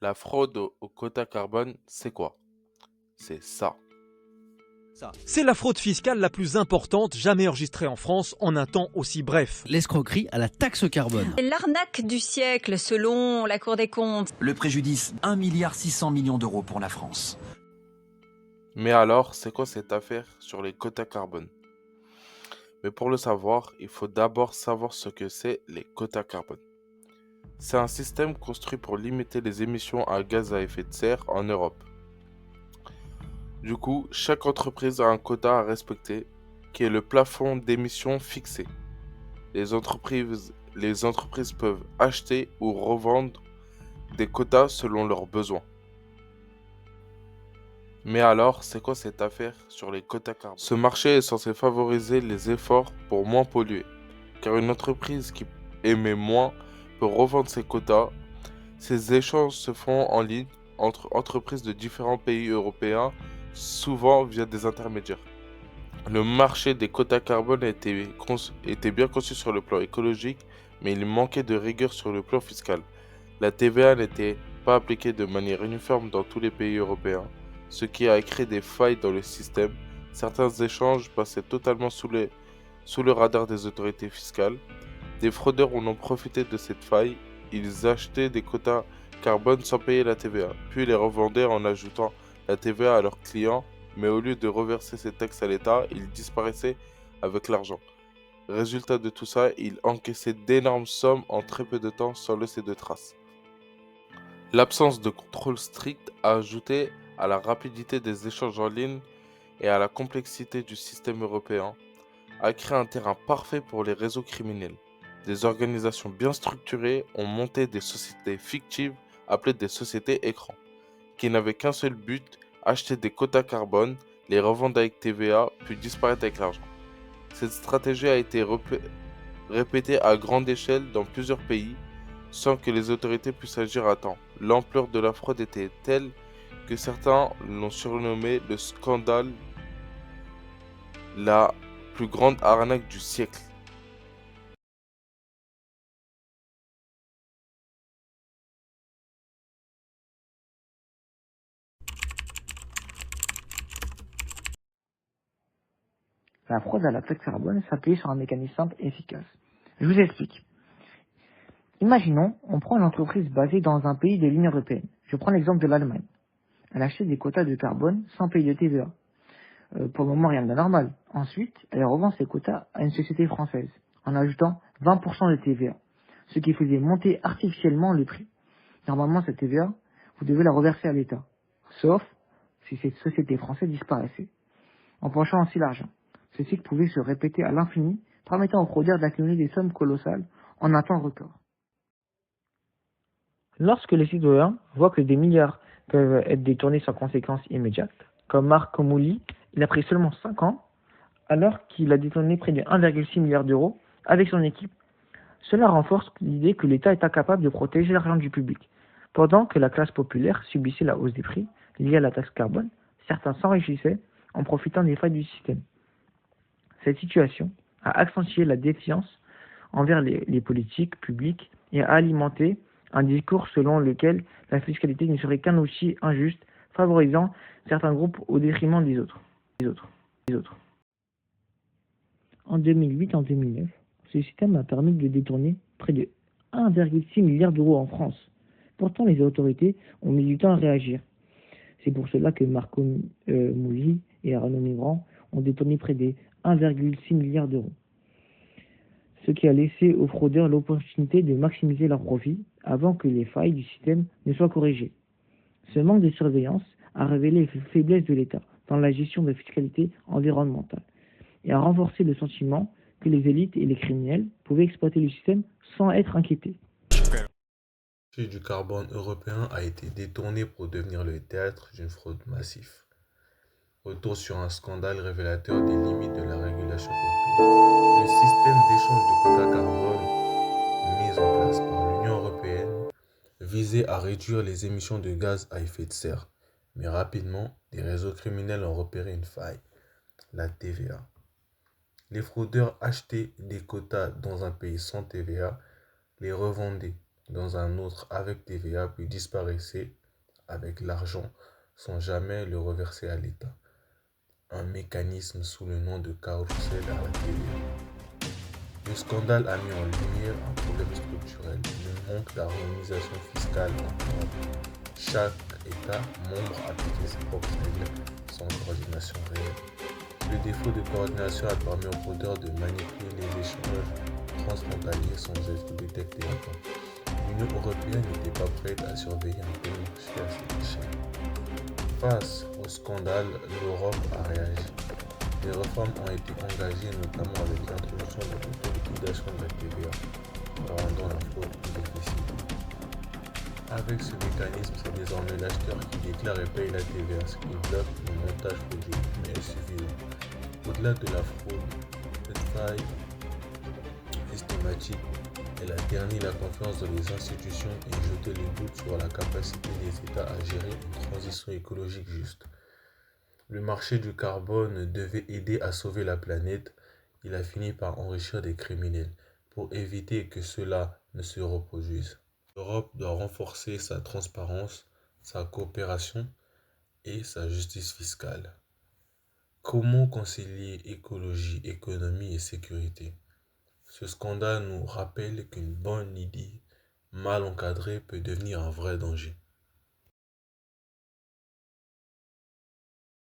La fraude au quota carbone, c'est quoi? C'est ça. C'est la fraude fiscale la plus importante jamais enregistrée en France en un temps aussi bref. L'escroquerie à la taxe carbone. L'arnaque du siècle, selon la Cour des comptes. Le préjudice, 1,6 milliard d'euros pour la France. Mais alors, c'est quoi cette affaire sur les quotas carbone? Mais pour le savoir, il faut d'abord savoir ce que c'est les quotas carbone. C'est un système construit pour limiter les émissions à gaz à effet de serre en Europe. Du coup, chaque entreprise a un quota à respecter, qui est le plafond d'émissions fixé. Les entreprises peuvent acheter ou revendre des quotas selon leurs besoins. Mais alors, c'est quoi cette affaire sur les quotas carbone? Ce marché est censé favoriser les efforts pour moins polluer, car une entreprise qui émet moins peut revendre ses quotas. Ces échanges se font en ligne entre entreprises de différents pays européens, souvent via des intermédiaires. Le marché des quotas carbone était bien conçu sur le plan écologique, mais il manquait de rigueur sur le plan fiscal. La TVA n'était pas appliquée de manière uniforme dans tous les pays européens, ce qui a créé des failles dans le système. Certains échanges passaient totalement sous le radar des autorités fiscales. Des fraudeurs en ont profité de cette faille. Ils achetaient des quotas carbone sans payer la TVA, puis les revendaient en ajoutant la TVA à leurs clients, mais au lieu de reverser ces taxes à l'État, ils disparaissaient avec l'argent. Résultat de tout ça, ils encaissaient d'énormes sommes en très peu de temps sans laisser de traces. L'absence de contrôle strict a ajouté à la rapidité des échanges en ligne et à la complexité du système européen, a créé un terrain parfait pour les réseaux criminels. Des organisations bien structurées ont monté des sociétés fictives appelées des sociétés écrans, qui n'avaient qu'un seul but, acheter des quotas carbone, les revendre avec TVA, puis disparaître avec l'argent. Cette stratégie a été répétée à grande échelle dans plusieurs pays, sans que les autorités puissent agir à temps. L'ampleur de la fraude était telle que certains l'ont surnommé le scandale, la plus grande arnaque du siècle. La fraude à la taxe carbone s'appuie sur un mécanisme simple et efficace. Je vous explique. Imaginons, on prend une entreprise basée dans un pays de l'Union européenne. Je prends l'exemple de l'Allemagne. Elle achète des quotas de carbone sans payer de TVA. Pour le moment, rien d'anormal. Ensuite, elle revend ses quotas à une société française, en ajoutant 20% de TVA, ce qui faisait monter artificiellement le prix. Normalement, cette TVA, vous devez la reverser à l'État, sauf si cette société française disparaissait, en penchant ainsi l'argent. Ce cycle pouvait se répéter à l'infini, permettant aux fraudeurs d'accumuler des sommes colossales en un temps record. Lorsque les citoyens voient que des milliards peuvent être détournés sans conséquences immédiates, comme Marc Komouli, il a pris seulement 5 ans, alors qu'il a détourné près de 1,6 milliard d'euros avec son équipe. Cela renforce l'idée que l'État est incapable de protéger l'argent du public. Pendant que la classe populaire subissait la hausse des prix liée à la taxe carbone, certains s'enrichissaient en profitant des failles du système. Cette situation a accentué la défiance envers les politiques publiques et a alimenté un discours selon lequel la fiscalité ne serait qu'un outil injuste, favorisant certains groupes au détriment des autres. En 2008 et en 2009, ce système a permis de détourner près de 1,6 milliard d'euros en France. Pourtant, les autorités ont mis du temps à réagir. C'est pour cela que Marco Mouli et Arnaud Migran ont détourné près de 1,6 milliard d'euros. Ce qui a laissé aux fraudeurs l'opportunité de maximiser leurs profits avant que les failles du système ne soient corrigées. Ce manque de surveillance a révélé les faiblesses de l'État dans la gestion de la fiscalité environnementale et a renforcé le sentiment que les élites et les criminels pouvaient exploiter le système sans être inquiétés. Le marché du carbone européen a été détourné pour devenir le théâtre d'une fraude massive. Retour sur un scandale révélateur des limites de la régulation européenne. Le système d'échange de quotas carbone mis en place par l'Union européenne visait à réduire les émissions de gaz à effet de serre. Mais rapidement, des réseaux criminels ont repéré une faille, la TVA. Les fraudeurs achetaient des quotas dans un pays sans TVA, les revendaient dans un autre avec TVA, puis disparaissaient avec l'argent sans jamais le reverser à l'État. Un mécanisme sous le nom de carrousel à la TVA. Le scandale a mis en lumière un problème structurel, le manque d'harmonisation fiscale en Europe. Chaque État membre appliquait ses propres règles sans coordination réelle. Le défaut de coordination a permis aux fraudeurs de manipuler les échanges transfrontaliers sans être détectés à temps. L'Union européenne n'était pas prête à surveiller un tel marché à cette échelle. Face au scandale, l'Europe a réagi. Des réformes ont été engagées, notamment avec l'introduction de l'autoliquidation de la TVA, rendant la fraude plus difficile. Avec ce mécanisme, c'est désormais l'acheteur qui déclare et paye la TVA, ce qui bloque le montage frauduleux, mais est suffisant. Au-delà de la fraude, cette faille systématique, elle a terni la confiance dans les institutions et jeté le doute sur la capacité des États à gérer une transition écologique juste. Le marché du carbone devait aider à sauver la planète. Il a fini par enrichir des criminels pour éviter que cela ne se reproduise. L'Europe doit renforcer sa transparence, sa coopération et sa justice fiscale. Comment concilier écologie, économie et sécurité? Ce scandale nous rappelle qu'une bonne idée mal encadrée peut devenir un vrai danger.